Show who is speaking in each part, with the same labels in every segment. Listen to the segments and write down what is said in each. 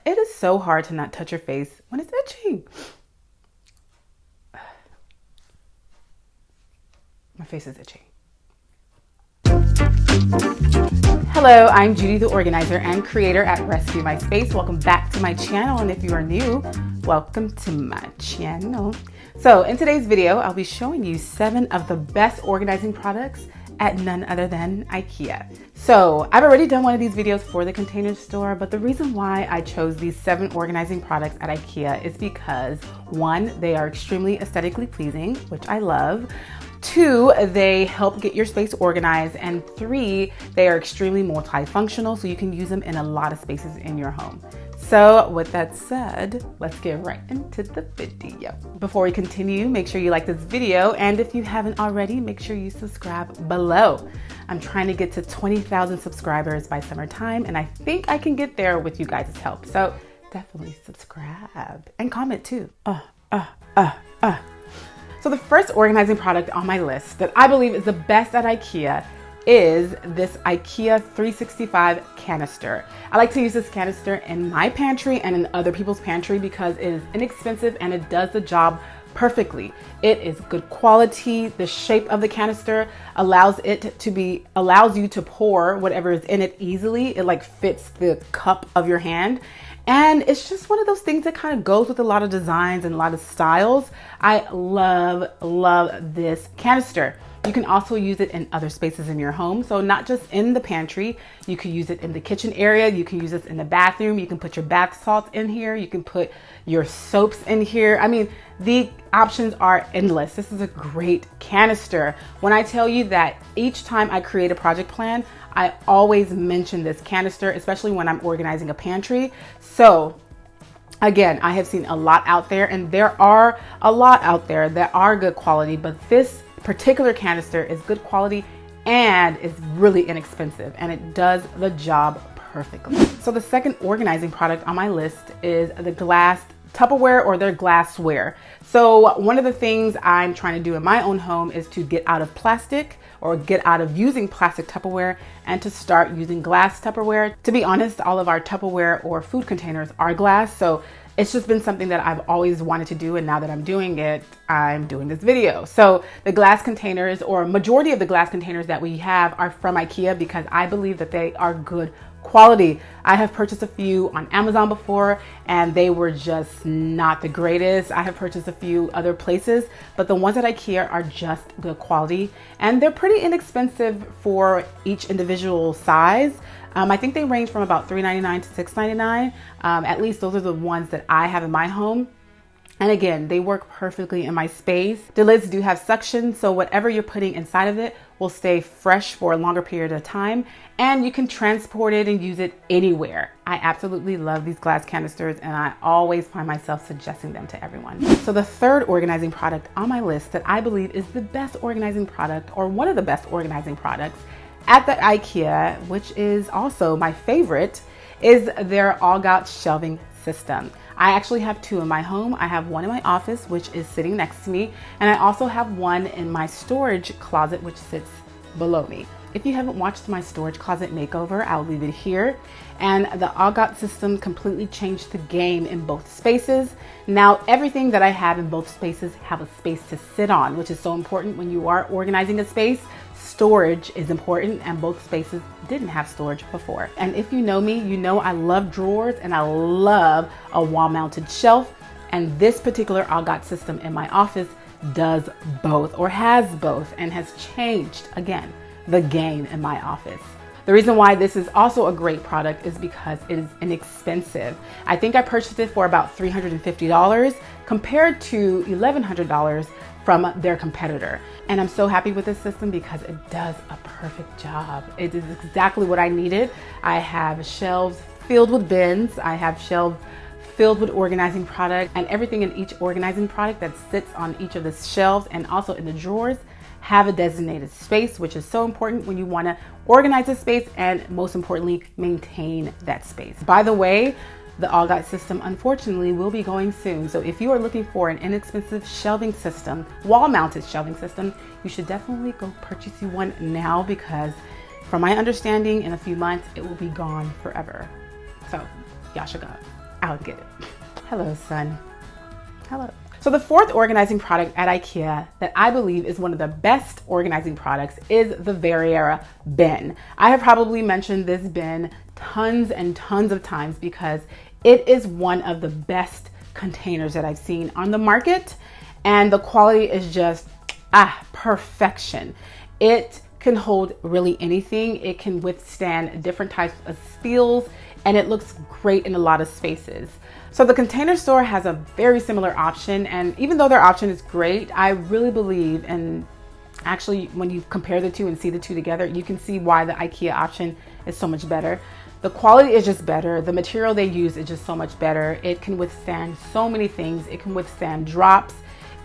Speaker 1: It is so hard to not touch your face when it's itching. My face is itching. Hello, I'm Judy, the organizer and creator at Rescue My Space. Welcome back to my channel, and if you are new, welcome to my channel. So in today's video, I'll be showing you 7 of the best organizing products at none other than Ikea. So I've already done one of these videos for the Container Store, but the reason why I chose these 7 organizing products at Ikea is because 1, they are extremely aesthetically pleasing, which I love. 2, they help get your space organized, and 3, they are extremely multifunctional, so you can use them in a lot of spaces in your home. So with that said, let's get right into the video. Before we continue, make sure you like this video, and if you haven't already, make sure you subscribe below. I'm trying to get to 20,000 subscribers by summertime, and I think I can get there with you guys' help. So definitely subscribe and comment too. So the first organizing product on my list that I believe is the best at Ikea is this Ikea 365 canister. I like to use this canister in my pantry and in other people's pantry because it is inexpensive and it does the job perfectly. It is good quality. The shape of the canister allows you to pour whatever is in it easily. It like fits the cup of your hand. And it's just one of those things that kind of goes with a lot of designs and a lot of styles. I love this canister. You can also use it in other spaces in your home. So not just in the pantry, you can use it in the kitchen area. You can use this in the bathroom. You can put your bath salts in here. You can put your soaps in here. I mean, the options are endless. This is a great canister. When I tell you that each time I create a project plan, I always mention this canister, especially when I'm organizing a pantry. So again, I have seen a lot out there, and there are a lot out there that are good quality, but this particular canister is good quality and is really inexpensive, and it does the job perfectly. So the second organizing product on my list is the glass Tupperware, or their glassware. So one of the things I'm trying to do in my own home is to get out of plastic, or get out of using plastic Tupperware, and to start using glass Tupperware. To be honest, all of our Tupperware or food containers are glass, so it's just been something that I've always wanted to do, and now that I'm doing it, I'm doing this video. So the glass containers, or majority of the glass containers that we have, are from Ikea because I believe that they are good quality. I have purchased a few on Amazon before, and they were just not the greatest. I have purchased a few other places, but the ones at Ikea are just good quality, and they're pretty inexpensive for each individual size. I think they range from about $3.99 to $6.99. At least those are the ones that I have in my home. And again, they work perfectly in my space. The lids do have suction, so whatever you're putting inside of it will stay fresh for a longer period of time, and you can transport it and use it anywhere. I absolutely love these glass canisters, and I always find myself suggesting them to everyone. So the third organizing product on my list that I believe is the best organizing product, or one of the best organizing products at the Ikea, which is also my favorite, is their all-got shelving system. I actually have 2 in my home. I have one in my office, which is sitting next to me, and I also have one in my storage closet, which sits below me. If you haven't watched my storage closet makeover, I'll leave it here. And the all-got system completely changed the game in both spaces. Now everything that I have in both spaces have a space to sit on, which is so important when you are organizing a space. Storage is important, and both spaces didn't have storage before. And if you know me, you know I love drawers, and I love a wall-mounted shelf. And this particular all-got system in my office does both, or has both, and has changed, again, the game in my office. The reason why this is also a great product is because it is inexpensive. I think I purchased it for about $350 compared to $1,100 from their competitor. And I'm so happy with this system because it does a perfect job. It is exactly what I needed. I have shelves filled with bins. I have shelves filled with organizing product, and everything in each organizing product that sits on each of the shelves and also in the drawers have a designated space, which is so important when you want to organize a space and, most importantly, maintain that space. By the way, the all-got system unfortunately will be going soon. So if you are looking for an inexpensive shelving system, wall-mounted shelving system, you should definitely go purchase you one now, because from my understanding, in a few months, it will be gone forever. So y'all should go. I'll get it. Hello, son. Hello. So the fourth organizing product at Ikea that I believe is one of the best organizing products is the Verriera bin. I have probably mentioned this bin tons and tons of times because it is one of the best containers that I've seen on the market, and the quality is just perfection. It can hold really anything. It can withstand different types of steels, and it looks great in a lot of spaces. So the Container Store has a very similar option, and even though their option is great, I really believe, and actually when you compare the two and see the two together, you can see why the Ikea option is so much better. The quality is just better. The material they use is just so much better. It can withstand so many things. It can withstand drops.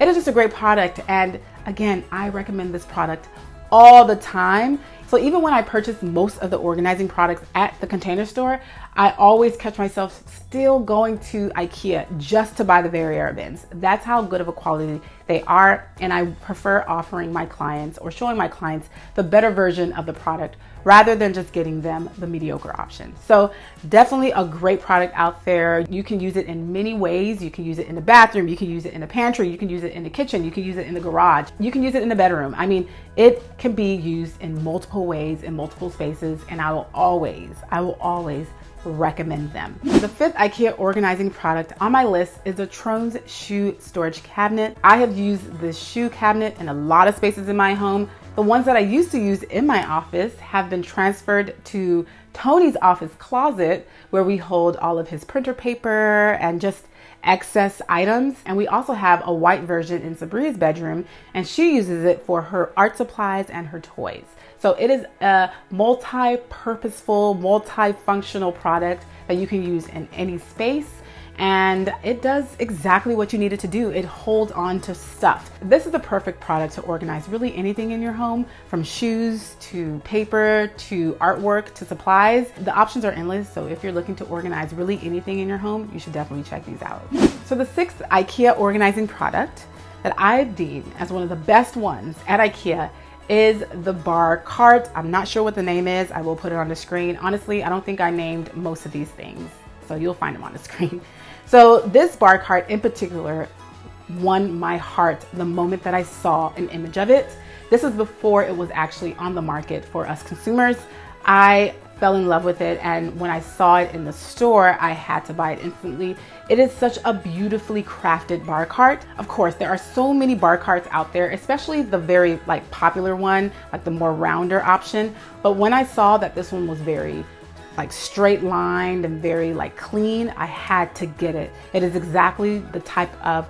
Speaker 1: It is just a great product, and again, I recommend this product all the time. So even when I purchase most of the organizing products at the Container Store, I always catch myself still going to Ikea just to buy the Verriera bins. That's how good of a quality they are, and I prefer offering my clients or showing my clients the better version of the product rather than just getting them the mediocre option. So definitely a great product out there. You can use it in many ways. You can use it in the bathroom, you can use it in the pantry, you can use it in the kitchen, you can use it in the garage, you can use it in the bedroom. I mean, it can be used in multiple ways, in multiple spaces, and I will always recommend them. The fifth Ikea organizing product on my list is the Trone's shoe storage cabinet. I have used this shoe cabinet in a lot of spaces in my home. The ones that I used to use in my office have been transferred to Tony's office closet, where we hold all of his printer paper and just excess items. And we also have a white version in Sabria's bedroom, and she uses it for her art supplies and her toys. So it is a multi-purposeful, multi-functional product that you can use in any space. And it does exactly what you need it to do. It holds on to stuff. This is the perfect product to organize really anything in your home, from shoes to paper to artwork to supplies. The options are endless. So if you're looking to organize really anything in your home, you should definitely check these out. So the sixth Ikea organizing product that I deem as one of the best ones at Ikea is the bar cart. I'm not sure what the name is. I will put it on the screen. Honestly, I don't think I named most of these things, so you'll find them on the screen. So this bar cart in particular won my heart the moment that I saw an image of it. This was before it was actually on the market for us consumers. I fell in love with it, and when I saw it in the store, I had to buy it instantly. It is such a beautifully crafted bar cart. Of course, there are so many bar carts out there, especially the very popular one, like the more rounder option. But when I saw that this one was very straight lined and very clean, I had to get it. It is exactly the type of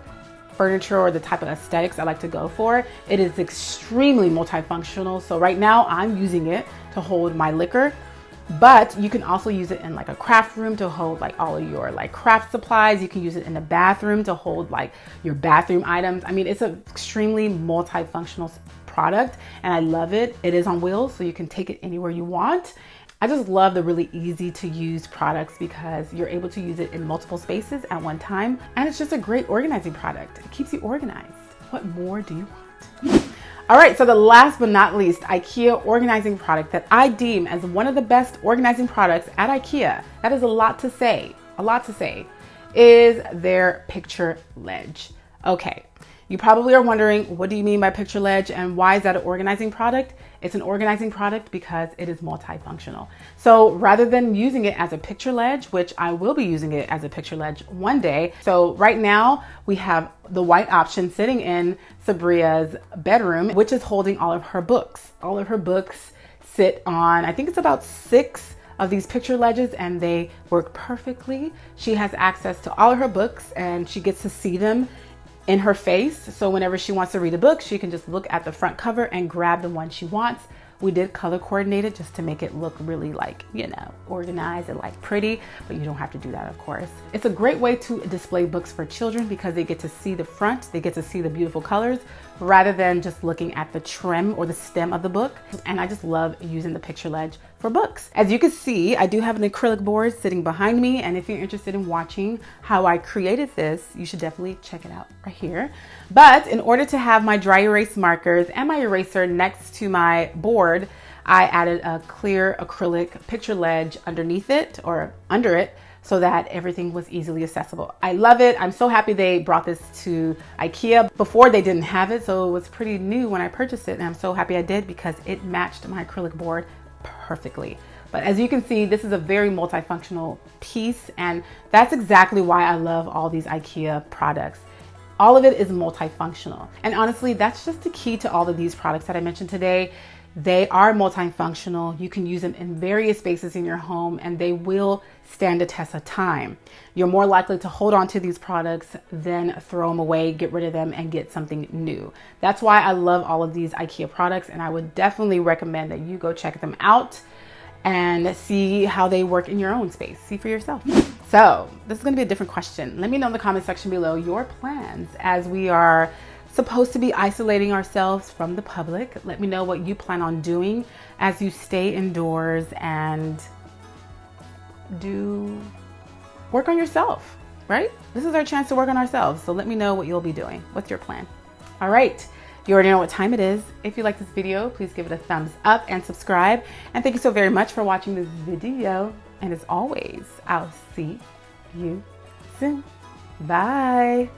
Speaker 1: furniture or the type of aesthetics I like to go for. It is extremely multifunctional. So right now I'm using it to hold my liquor, but you can also use it in a craft room to hold all of your craft supplies. You can use it in the bathroom to hold your bathroom items. I mean, it's an extremely multifunctional product, and I love it. It is on wheels, so you can take it anywhere you want. I just love the really easy to use products because you're able to use it in multiple spaces at one time. And it's just a great organizing product. It keeps you organized. What more do you want? All right, so the last but not least Ikea organizing product that I deem as one of the best organizing products at Ikea, that is a lot to say, is their picture ledge. Okay. You probably are wondering, what do you mean by picture ledge and why is that an organizing product? It's an organizing product because it is multifunctional. So rather than using it as a picture ledge, which I will be using it as a picture ledge one day. So right now we have the white option sitting in Sabria's bedroom, which is holding all of her books. All of her books sit on, I think it's about 6 of these picture ledges, and they work perfectly. She has access to all of her books and she gets to see them in her face. So whenever she wants to read a book, she can just look at the front cover and grab the one she wants. We did color coordinate it just to make it look really organized and pretty, but you don't have to do that, of course. It's a great way to display books for children because they get to see the front, they get to see the beautiful colors rather than just looking at the trim or the stem of the book. And I just love using the picture ledge for books. As you can see, I do have an acrylic board sitting behind me, and if you're interested in watching how I created this, you should definitely check it out right here. But in order to have my dry erase markers and my eraser next to my board, I added a clear acrylic picture ledge underneath it or under it so that everything was easily accessible. I love it. I'm so happy they brought this to Ikea. Before they didn't have it, so it was pretty new when I purchased it, and I'm so happy I did because it matched my acrylic board perfectly. But as you can see, this is a very multifunctional piece, and that's exactly why I love all these Ikea products. All of it is multifunctional. And honestly, that's just the key to all of these products that I mentioned today. They are multifunctional. You can use them in various spaces in your home, and they will stand the test of time. You're more likely to hold on to these products than throw them away, get rid of them, and get something new. That's why I love all of these Ikea products, and I would definitely recommend that you go check them out and see how they work in your own space. See for yourself. So this is gonna be a different question. Let me know in the comment section below your plans as we are supposed to be isolating ourselves from the public. Let me know what you plan on doing as you stay indoors and do work on yourself, right? This is our chance to work on ourselves. So let me know what you'll be doing. What's your plan? All right. You already know what time it is. If you like this video, please give it a thumbs up and subscribe. And thank you so very much for watching this video. And as always, I'll see you soon. Bye.